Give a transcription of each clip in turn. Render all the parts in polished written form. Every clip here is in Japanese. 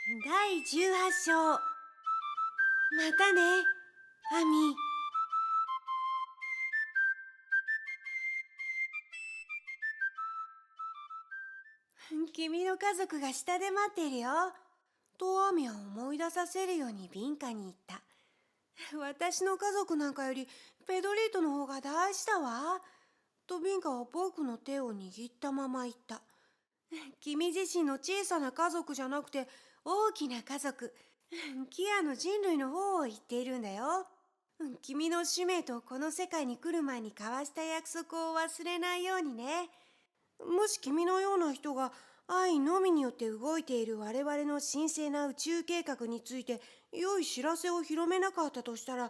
第18章。またね、アミ。君の家族が下で待っているよ。とアミは思い出させるようにビンカに言った。私の家族なんかよりペドリートの方が大事だわ。とビンカは僕の手を握ったまま言った。君自身の小さな家族じゃなくて大きな家族、キアの人類の方を言っているんだよ。君の使命とこの世界に来る前に交わした約束を忘れないようにね。もし君のような人が愛のみによって動いている我々の神聖な宇宙計画について良い知らせを広めなかったとしたら、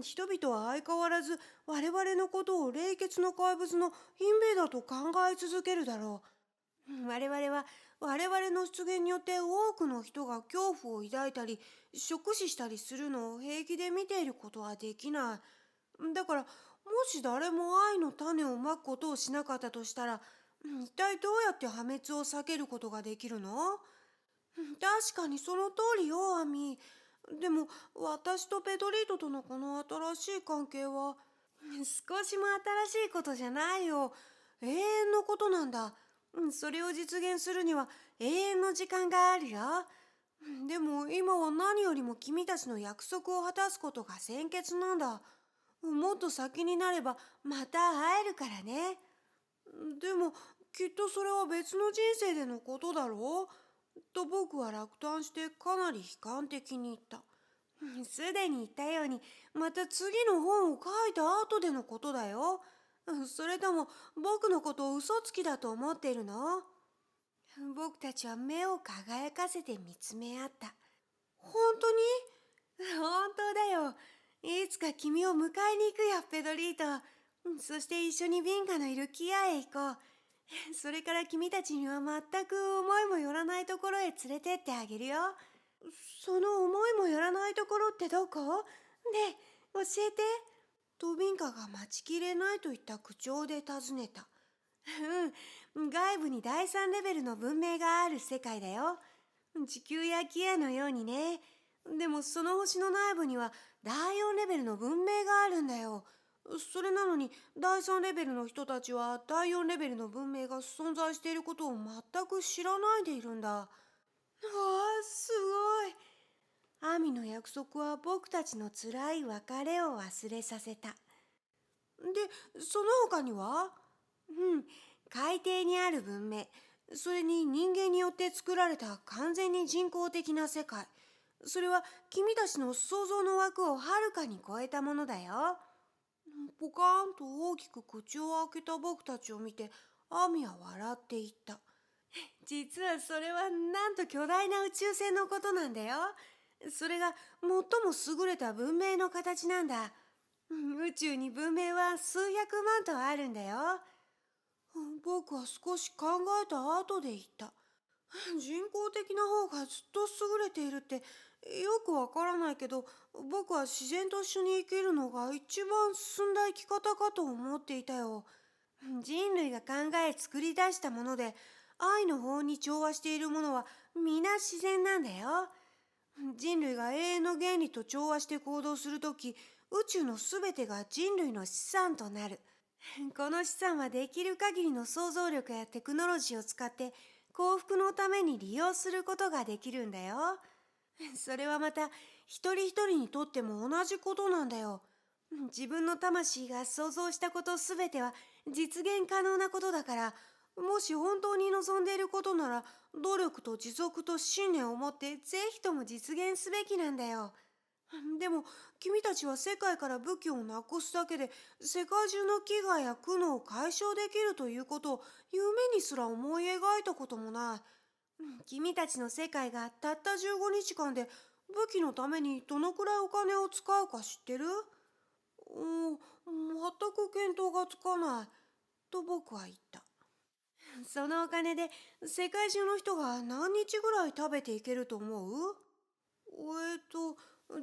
人々は相変わらず我々のことを冷血な怪物のインベーダーと考え続けるだろう。我々は我々の出現によって多くの人が恐怖を抱いたり直視したりするのを平気で見ていることはできない。だからもし誰も愛の種をまくことをしなかったとしたら、一体どうやって破滅を避けることができるの？確かにその通りよ、アミ。でも私とペトリートとのこの新しい関係は少しも新しいことじゃないよ。永遠のことなんだ。それを実現するには永遠の時間があるよ。でも今は何よりも君たちの約束を果たすことが先決なんだ。もっと先になればまた会えるからね。でもきっとそれは別の人生でのことだろうと僕は落胆してかなり悲観的に言った。すでに言ったように、また次の本を書いた後でのことだよ。それとも僕のことを嘘つきだと思っているの？僕たちは目を輝かせて見つめ合った。本当に？本当だよ。いつか君を迎えに行くよ、ペドリート。そして一緒にビンカのいるキアへ行こう。それから君たちには全く思いもよらないところへ連れてってあげるよ。その思いもよらないところってどこ？ねえ、教えて。とビンカが待ちきれないといった口調で尋ねた。外部に第三レベルの文明がある世界だよ。地球やキアのようにね。でもその星の内部には第4レベルの文明があるんだよ。それなのに第3レベルの人たちは第4レベルの文明が存在していることを全く知らないでいるんだ。わあ、すごい。アミの約束は僕たちの辛い別れを忘れさせた。で、その他には？海底にある文明、それに人間によって作られた完全に人工的な世界。それは君たちの想像の枠をはるかに超えたものだよ。ポカーンと大きく口を開けた僕たちを見て、アミは笑っていった。実はそれはなんと巨大な宇宙船のことなんだよ。それが最も優れた文明の形なんだ。宇宙に文明は数百万とあるんだよ。僕は少し考えた後で言った。人工的な方がずっと優れているってよくわからないけど、僕は自然と一緒に生きるのが一番進んだ生き方かと思っていたよ。人類が考え作り出したもので、愛の方に調和しているものは皆自然なんだよ。人類が永遠の原理と調和して行動するとき、宇宙のすべてが人類の資産となる。この資産はできる限りの想像力やテクノロジーを使って幸福のために利用することができるんだよ。それはまた一人一人にとっても同じことなんだよ。自分の魂が想像したことすべては実現可能なことだから、もし本当に望んでいることなら努力と持続と信念を持ってぜひとも実現すべきなんだよ。でも君たちは世界から武器をなくすだけで世界中の飢餓や苦悩を解消できるということを夢にすら思い描いたこともない。君たちの世界がたった15日間で武器のためにどのくらいお金を使うか知ってる？全く見当がつかない。と僕は言った。そのお金で世界中の人が何日ぐらい食べていけると思う？15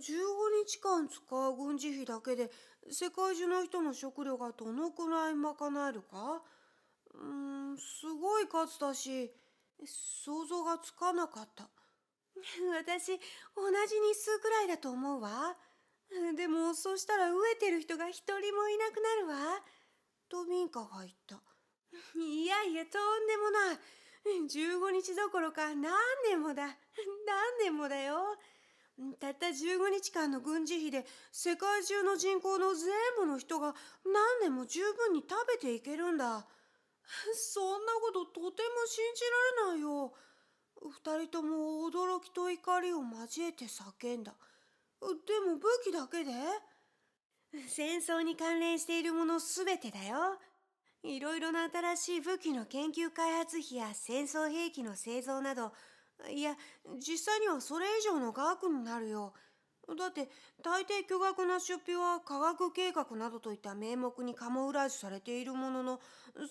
日間使う軍事費だけで世界中の人の食料がどのくらい賄えるか？すごい数だし、想像がつかなかった。私、同じ日数くらいだと思うわ。でも、そしたら飢えてる人が一人もいなくなるわ。とミンカが言った。いやいや、とんでもない。15日どころか何年もだ。何年もだよ。たった15日間の軍事費で世界中の人口の全部の人が何年も十分に食べていけるんだ。そんなこととても信じられないよ。二人とも驚きと怒りを交えて叫んだ。でも武器だけで？戦争に関連しているものすべてだよ。いろいろな新しい武器の研究開発費や戦争兵器の製造など、いや、実際にはそれ以上の額になるよ。だって、大抵巨額な出費は科学計画などといった名目にカモフラージュされているものの、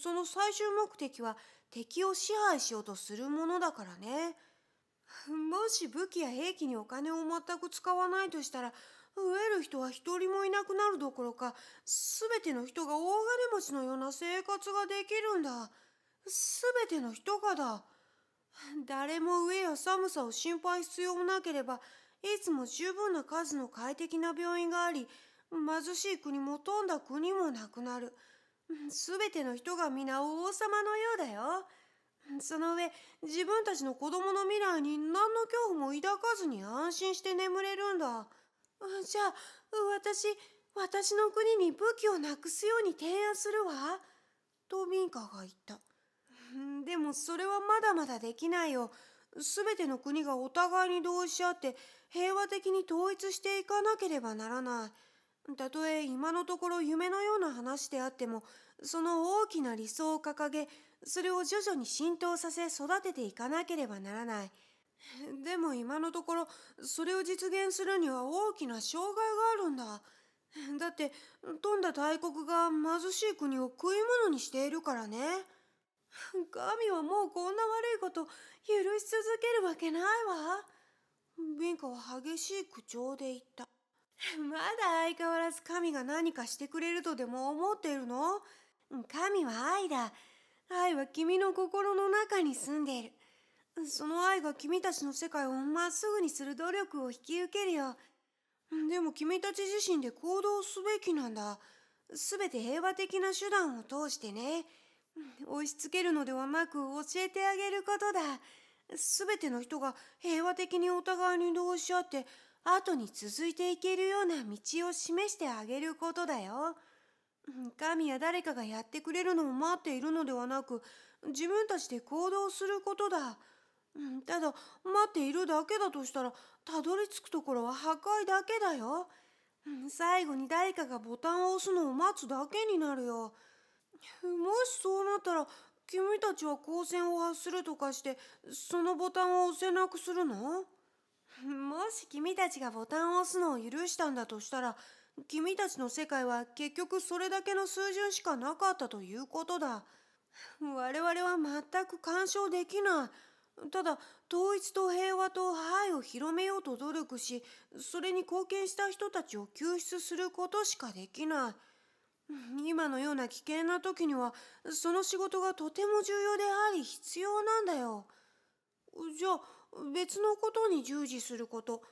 その最終目的は敵を支配しようとするものだからね。もし武器や兵器にお金を全く使わないとしたら、飢える人は一人もいなくなるどころか、すべての人が大金持ちのような生活ができるんだ。すべての人がだ。誰も飢えや寒さを心配必要もなければ、いつも十分な数の快適な病院があり、貧しい国も富んだ国もなくなる。すべての人が皆王様のようだよ。その上、自分たちの子供の未来に何の恐怖も抱かずに安心して眠れるんだ。じゃあ、私の国に武器をなくすように提案するわ。とミンカが言った。でもそれはまだまだできないよ。すべての国がお互いに同意し合って平和的に統一していかなければならない。たとえ今のところ夢のような話であっても、その大きな理想を掲げ、それを徐々に浸透させ育てていかなければならない。でも今のところ、それを実現するには大きな障害があるんだ。だって、富んだ大国が貧しい国を食い物にしているからね。神はもうこんな悪いこと許し続けるわけないわ。ビンカは激しい口調で言った。まだ相変わらず神が何かしてくれるとでも思っているの？神は愛だ。愛は君の心の中に住んでいる。その愛が君たちの世界をまっすぐにする努力を引き受けるよ。でも君たち自身で行動すべきなんだ。すべて平和的な手段を通してね。押し付けるのではなく教えてあげることだ。すべての人が平和的にお互いに同意し合って後に続いていけるような道を示してあげることだよ。神や誰かがやってくれるのを待っているのではなく、自分たちで行動することだ。ただ、待っているだけだとしたら、たどり着くところは破壊だけだよ。最後に誰かがボタンを押すのを待つだけになるよ。もしそうなったら、君たちは光線を発するとかして、そのボタンを押せなくするの？もし君たちがボタンを押すのを許したんだとしたら、君たちの世界は結局それだけの数順しかなかったということだ。我々は全く干渉できない。ただ、統一と平和と愛を広めようと努力し、それに貢献した人たちを救出することしかできない。今のような危険な時には、その仕事がとても重要であり必要なんだよ。じゃあ、別のことに従事すること。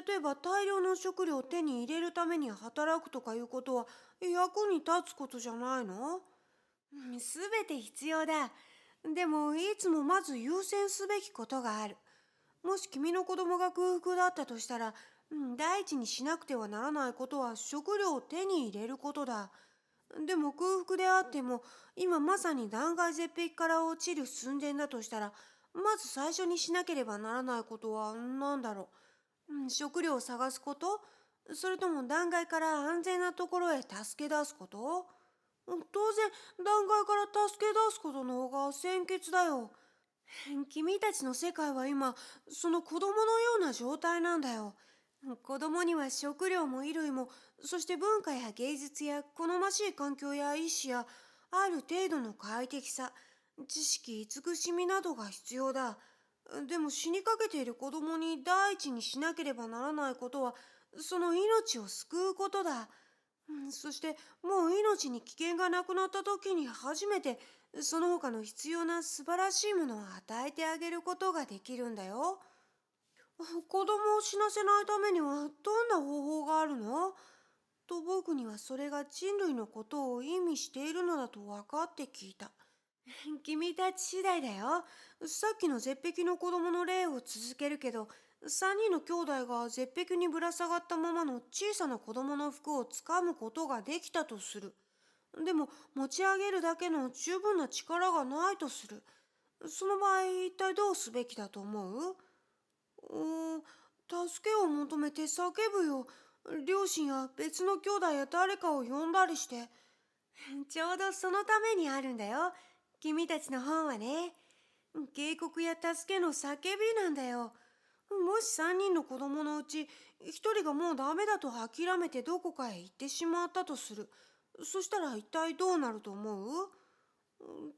例えば大量の食料を手に入れるために働くとかいうことは役に立つことじゃないの？すべて必要だ。でも、いつもまず優先すべきことがある。もし君の子供が空腹だったとしたら、第一にしなくてはならないことは食料を手に入れることだ。でも空腹であっても、今まさに断崖絶壁から落ちる寸前だとしたら、まず最初にしなければならないことは何だろう。食料を探すこと？それとも断崖から安全なところへ助け出すこと？当然、断崖から助け出すことの方が先決だよ。君たちの世界は今、その子供のような状態なんだよ。子供には食料も衣類も、そして文化や芸術や好ましい環境や意志や、ある程度の快適さ、知識、慈しみなどが必要だ。でも死にかけている子供に第一にしなければならないことは、その命を救うことだ。そしてもう命に危険がなくなった時に初めてその他の必要な素晴らしいものを与えてあげることができるんだよ。子供を死なせないためにはどんな方法があるの？と僕にはそれが人類のことを意味しているのだと分かって聞いた。君たち次第だよ。さっきの絶壁の子供の例を続けるけど、3人の兄弟が絶壁にぶら下がったままの小さな子供の服をつかむことができたとする。でも持ち上げるだけの十分な力がないとする。その場合、一体どうすべきだと思う？助けを求めて叫ぶよ。両親や別の兄弟や誰かを呼んだりして。ちょうどそのためにあるんだよ。君たちの本はね。警告や助けの叫びなんだよ。もし3人の子供のうち1人がもうダメだと諦めてどこかへ行ってしまったとする。そしたら一体どうなると思う？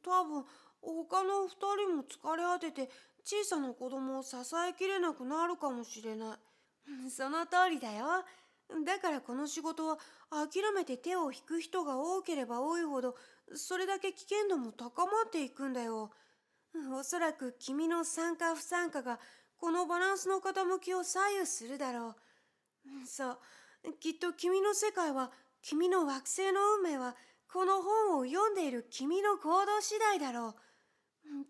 多分他の2人も疲れ果てて小さな子供を支えきれなくなるかもしれない。その通りだよ。だからこの仕事は諦めて手を引く人が多ければ多いほどそれだけ危険度も高まっていくんだよ。おそらく君の参加不参加がこのバランスの傾きを左右するだろう。そう、きっと君の世界は、君の惑星の運命は、この本を読んでいる君の行動次第だろう。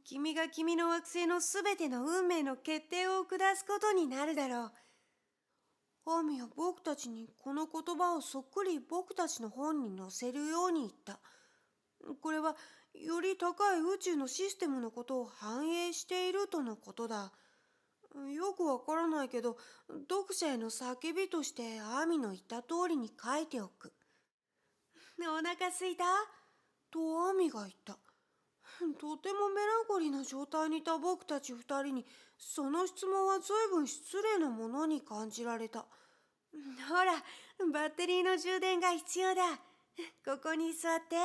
君が君の惑星のすべての運命の決定を下すことになるだろう。アミは僕たちにこの言葉をそっくり僕たちの本に載せるように言った。これはより高い宇宙のシステムのことを反映しているとのことだ。よくわからないけど、読者への叫びとしてアミの言った通りに書いておく。お腹すいた？とアミが言った。とてもメランコリーな状態にいた僕たち2人に、その質問は随分失礼なものに感じられた。ほら、バッテリーの充電が必要だ。ここに座って。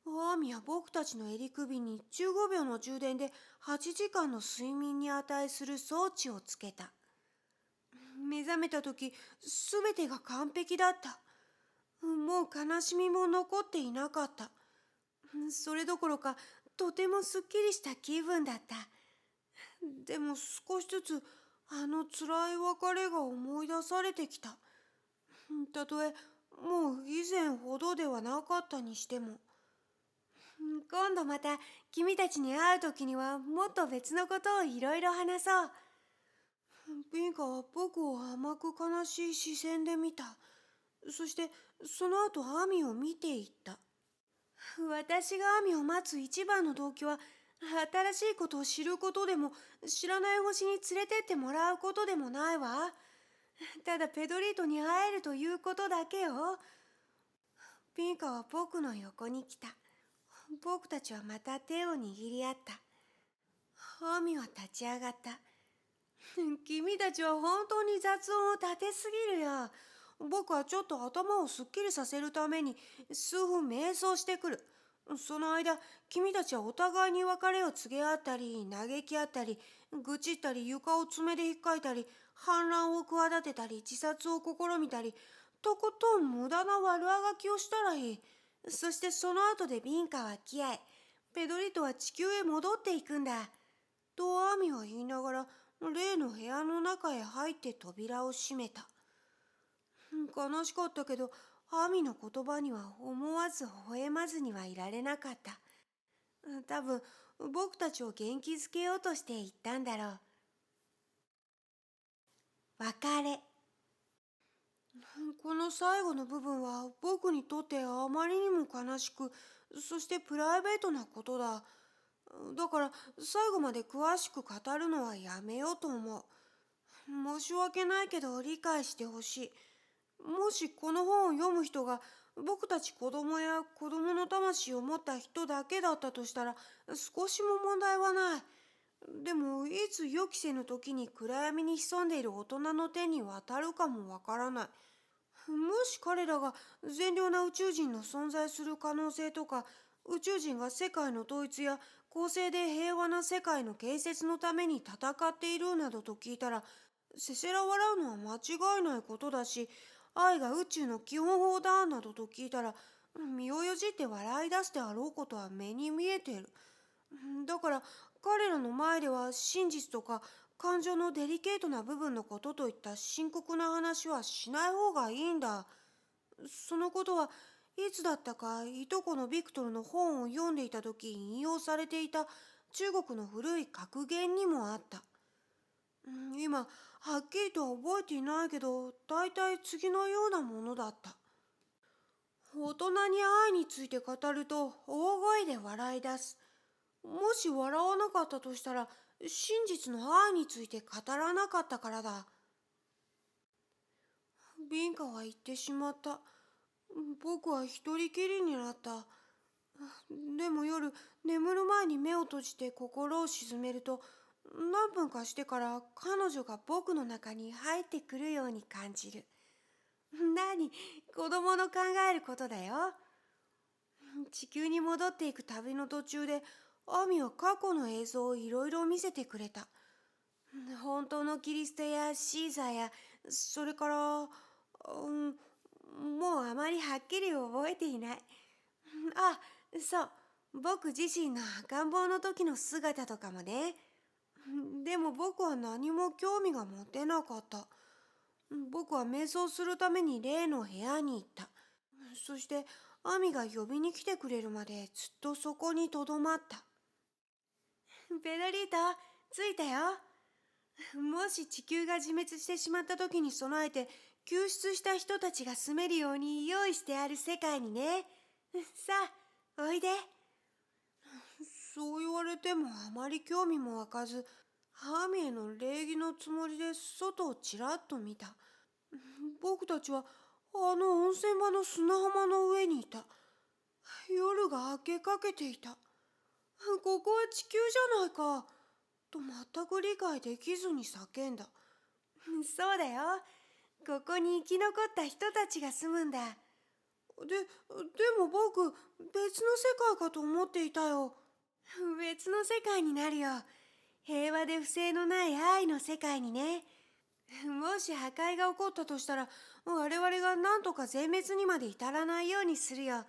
アーミは僕たちの襟首に15秒の充電で8時間の睡眠に値する装置をつけた。目覚めた時、すべてが完璧だった。もう悲しみも残っていなかった。それどころか、とてもすっきりした気分だった。でも少しずつ、あの辛い別れが思い出されてきた。たとえ、もう以前ほどではなかったにしても。今度また君たちに会う時にはもっと別のことをいろいろ話そう。ピンカは僕を甘く悲しい視線で見た。そしてその後アミを見ていった。私がアミを待つ一番の動機は新しいことを知ることでも知らない星に連れてってもらうことでもないわ。ただペドリートに会えるということだけよ。ピンカは僕の横に来た。僕たちはまた手を握り合った。アミは立ち上がった。君たちは本当に雑音を立てすぎるよ。僕はちょっと頭をすっきりさせるために数分瞑想してくる。その間、君たちはお互いに別れを告げ合ったり、嘆き合ったり、愚痴ったり、床を爪で引っかいたり、反乱を企てたり、自殺を試みたり、とことん無駄な悪あがきをしたらいい。そしてその後でビンカは消え、ペドリトは地球へ戻っていくんだ。とアミは言いながら、例の部屋の中へ入って扉を閉めた。悲しかったけど、アミの言葉には思わず微笑まずにはいられなかった。多分、僕たちを元気づけようとして言ったんだろう。別れ。この最後の部分は僕にとってあまりにも悲しく、そしてプライベートなことだ。だから最後まで詳しく語るのはやめようと思う。申し訳ないけど理解してほしい。もしこの本を読む人が僕たち子供や子供の魂を持った人だけだったとしたら少しも問題はない。でもいつ予期せぬ時に暗闇に潜んでいる大人の手に渡るかもわからない。もし彼らが善良な宇宙人の存在する可能性とか、宇宙人が世界の統一や公正で平和な世界の建設のために戦っているなどと聞いたら、せせら笑うのは間違いないことだし、愛が宇宙の基本法だなどと聞いたら、身をよじって笑い出すであろうことは目に見えている。だから彼らの前では真実とか感情のデリケートな部分のことといった深刻な話はしない方がいいんだ。そのことはいつだったかいとこのビクトルの本を読んでいた時引用されていた中国の古い格言にもあった。今はっきりとは覚えていないけど、大体次のようなものだった。大人に愛について語ると大声で笑い出す。もし笑わなかったとしたら、真実の愛について語らなかったからだ。ビンカは言ってしまった。僕は一人きりになった。でも夜、眠る前に目を閉じて心を沈めると、何分かしてから彼女が僕の中に入ってくるように感じる。何、子供の考えることだよ。地球に戻っていく旅の途中で、アミは過去の映像をいろいろ見せてくれた。本当のキリストやシーザーや、それから、もうあまりはっきり覚えていない。あ、そう、僕自身の赤ん坊の時の姿とかもね。でも僕は何も興味が持てなかった。僕は瞑想するために例の部屋に行った。そして、アミが呼びに来てくれるまでずっとそこにとどまった。ペドリート、着いたよ。もし地球が自滅してしまった時に備えて、救出した人たちが住めるように用意してある世界にね。さあ、おいで。そう言われてもあまり興味も湧かず、アミへの礼儀のつもりで外をちらっと見た。僕たちはあの温泉場の砂浜の上にいた。夜が明けかけていた。ここは地球じゃないか。と全く理解できずに叫んだ。そうだよ。ここに生き残った人たちが住むんだ。でも僕、別の世界かと思っていたよ。別の世界になるよ。平和で不正のない愛の世界にね。もし破壊が起こったとしたら、我々が何とか全滅にまで至らないようにするよ。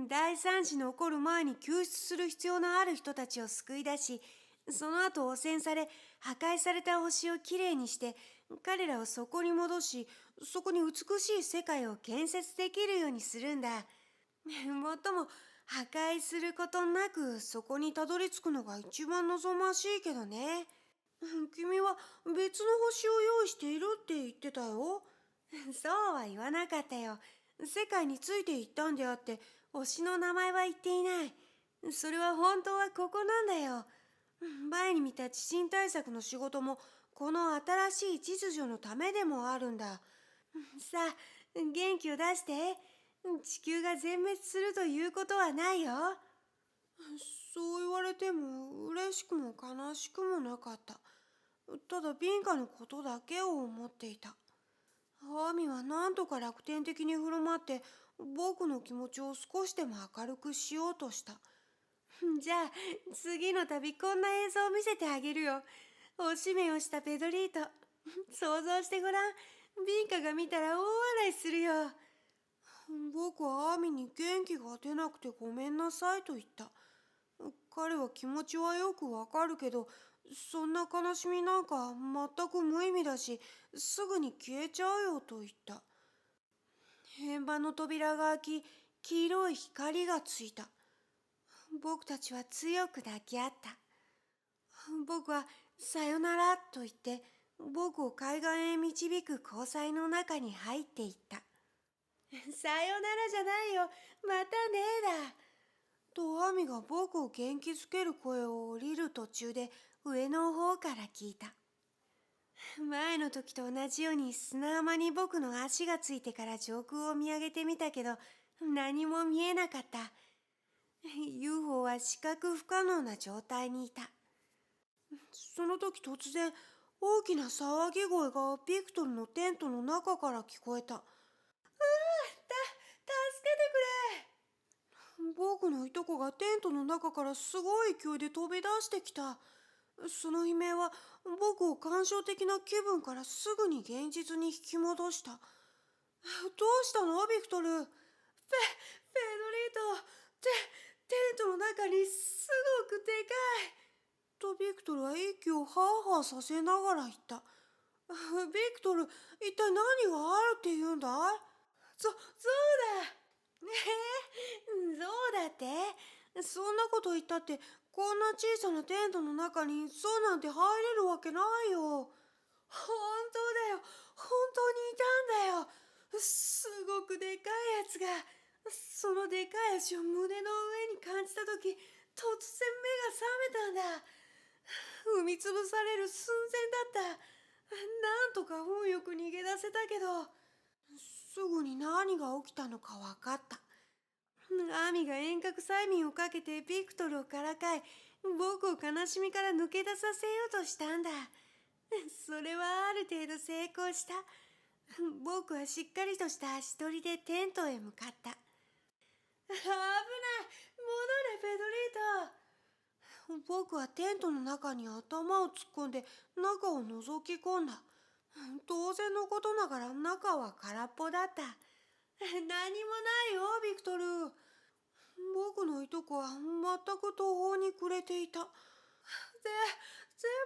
大惨事の起こる前に救出する必要のある人たちを救い出し、その後汚染され、破壊された星をきれいにして、彼らをそこに戻し、そこに美しい世界を建設できるようにするんだ。もっとも、破壊することなくそこにたどり着くのが一番望ましいけどね。君は別の星を用意しているって言ってたよ。そうは言わなかったよ。世界について行ったんであって、星の名前は言っていない。それは本当はここなんだよ。前に見た地震対策の仕事も、この新しい秩序のためでもあるんだ。さあ、元気を出して。地球が全滅するということはないよ。そう言われても嬉しくも悲しくもなかった。ただビンカのことだけを思っていた。アミは何とか楽天的に振る舞って僕の気持ちを少しでも明るくしようとした。じゃあ次の度こんな映像を見せてあげるよ。おしめをしたペドリート。想像してごらん。ビンカが見たら大笑いするよ。僕はアミに元気が出なくてごめんなさいと言った。彼は気持ちはよくわかるけど、そんな悲しみなんか全く無意味だし、すぐに消えちゃうよと言った。円盤の扉が開き、黄色い光がついた。僕たちは強く抱き合った。僕はさよならと言って、僕を海岸へ導く交際の中に入っていった。さよならじゃないよ、またねだ。とアミが僕を元気づける声を降りる途中で上の方から聞いた。前の時と同じように砂浜に僕の足がついてから上空を見上げてみたけど、何も見えなかった。UFO は視覚不可能な状態にいた。その時突然、大きな騒ぎ声がビクトルのテントの中から聞こえた。助けてくれ。僕のいとこがテントの中からすごい勢いで飛び出してきた。その悲鳴は僕を感傷的な気分からすぐに現実に引き戻した。どうしたのビクトル。ペドリート。テントの中にすごくでかい。とビクトルは息をハーハーさせながら言った。ビクトル、一体何があるって言うんだい？そうだ。そうだって？そんなこと言ったって、こんな小さなテントの中にそうなんて入れるわけないよ。本当だよ。本当にいたんだよ。すごくでかいやつが。そのでかい足を胸の上に感じたとき、突然目が覚めたんだ。踏みつぶされる寸前だった。なんとか運よく逃げ出せたけど、すぐに何が起きたのか分かった。アミが遠隔催眠をかけてビクトルをからかい、僕を悲しみから抜け出させようとしたんだ。それはある程度成功した。僕はしっかりとした足取りでテントへ向かった。危ない。戻れ、ペドリート。僕はテントの中に頭を突っ込んで中を覗き込んだ。当然のことながら中は空っぽだった。何もないよ、ビクトル。僕のいとこは全く途方に暮れていた。で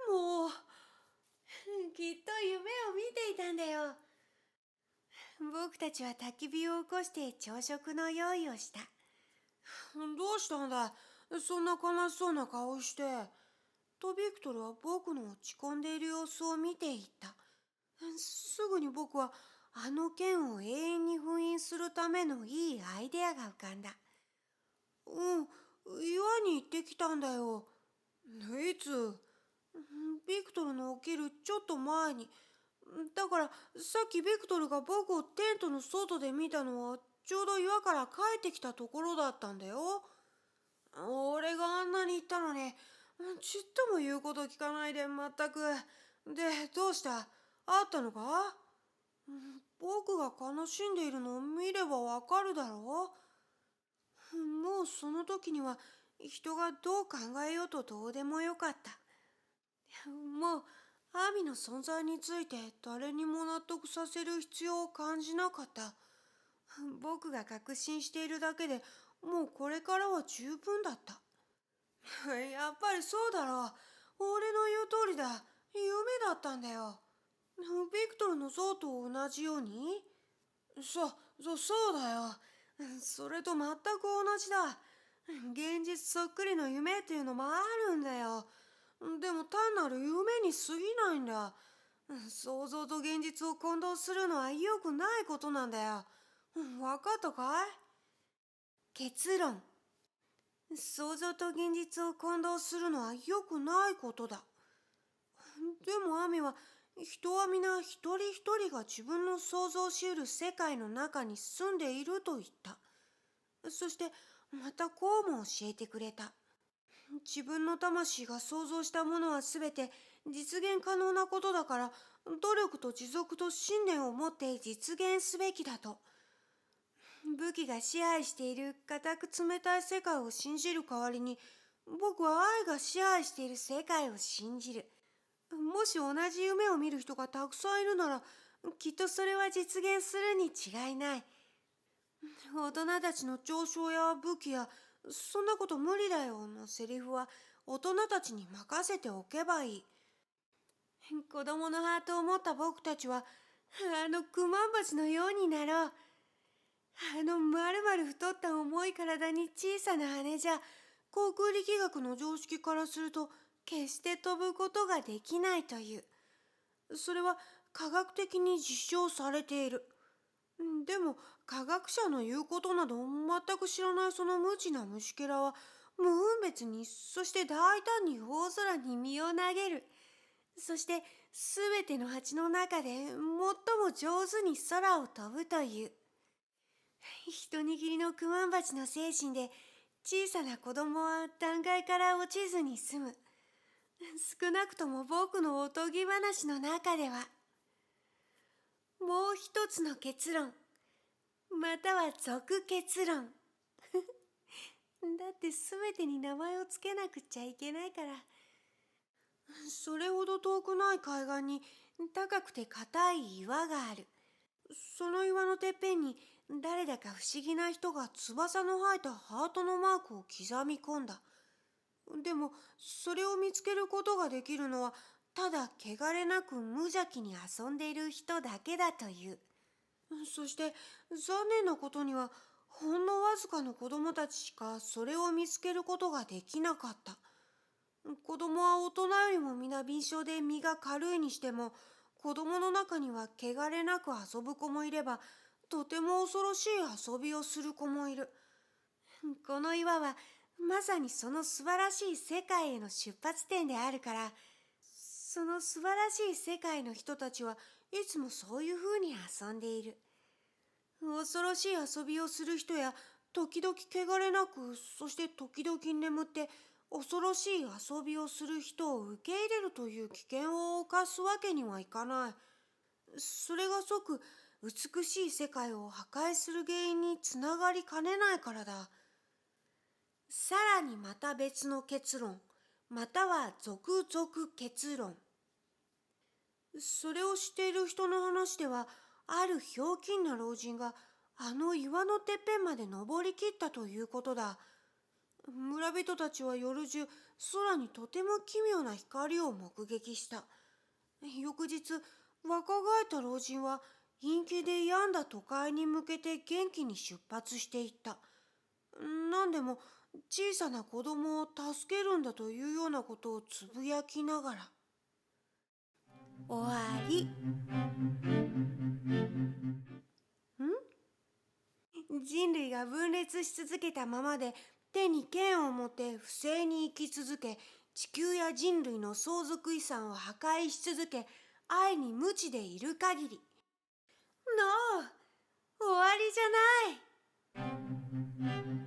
も、きっと夢を見ていたんだよ。僕たちは焚き火を起こして朝食の用意をした。どうしたんだ？そんな悲しそうな顔して。とビクトルは僕の落ち込んでいる様子を見ていった。すぐに僕はあの剣を永遠に封印するためのいいアイデアが浮かんだ。岩に行ってきたんだよ。いつ？ビクトルの起きるちょっと前に。だからさっきビクトルが僕をテントの外で見たのはちょうど岩から帰ってきたところだったんだよ。俺があんなに言ったのに、ちっとも言うこと聞かないで全く。で、どうした？あったのか？僕が悲しんでいるのを見ればわかるだろう。もうその時には人がどう考えようとどうでもよかった。もうアミの存在について誰にも納得させる必要を感じなかった。僕が確信しているだけでもうこれからは十分だった。やっぱりそうだろう。俺の言う通りだ。夢だったんだよ。ビクトルの像と同じように？そうだよ。それと全く同じだ。現実そっくりの夢っていうのもあるんだよ。でも単なる夢に過ぎないんだ。想像と現実を混同するのは良くないことなんだよ。わかったかい？結論。想像と現実を混同するのは良くないことだ。でもアミは人は皆一人一人が自分の想像しうる世界の中に住んでいると言った。そしてまたこうも教えてくれた。自分の魂が想像したものはすべて実現可能なことだから、努力と持続と信念を持って実現すべきだと。武器が支配している固く冷たい世界を信じる代わりに、僕は愛が支配している世界を信じる。もし同じ夢を見る人がたくさんいるなら、きっとそれは実現するに違いない。大人たちの長所や武器や「そんなこと無理だよ」のセリフは大人たちに任せておけばいい。子供のハートを持った僕たちはあのクマンバチのようになろう。あのまるまる太った重い体に小さな羽じゃ、航空力学の常識からすると決して飛ぶことができないという。それは科学的に実証されている。でも科学者の言うことなど全く知らないその無知な虫けらは無分別に、そして大胆に大空に身を投げる。そして全ての蜂の中で最も上手に空を飛ぶという。一握りのクマンバチの精神で小さな子供は断崖から落ちずに済む。少なくとも僕のおとぎ話の中では。もう一つの結論、または続結論。だって全てに名前をつけなくちゃいけないから。それほど遠くない海岸に高くて硬い岩がある。その岩のてっぺんに誰だか不思議な人が翼の生えたハートのマークを刻み込んだ。でも、それを見つけることができるのは、ただ汚れなく無邪気に遊んでいる人だけだという。そして、残念なことには、ほんのわずかの子供たちしかそれを見つけることができなかった。子供は大人よりも皆敏捷で身が軽いにしても、子供の中には汚れなく遊ぶ子もいれば、とても恐ろしい遊びをする子もいる。この岩はまさにその素晴らしい世界への出発点であるから、その素晴らしい世界の人たちはいつもそういうふうに遊んでいる。恐ろしい遊びをする人や、時々汚れなく、そして時々眠って恐ろしい遊びをする人を受け入れるという危険を冒すわけにはいかない。それが即美しい世界を破壊する原因につながりかねないからだ。さらにまた別の結論、または続々結論。それを知っている人の話では、あるひょうきんな老人があの岩のてっぺんまで登りきったということだ。村人たちは夜中、空にとても奇妙な光を目撃した。翌日、若返った老人は陰気で病んだ都会に向けて元気に出発していった。何でも小さな子供を助けるんだというようなことをつぶやきながら。終わり。人類が分裂し続けたままで、手に剣を持って不正に生き続け、地球や人類の相続遺産を破壊し続け、愛に無知でいる限り。ノー、終わりじゃない。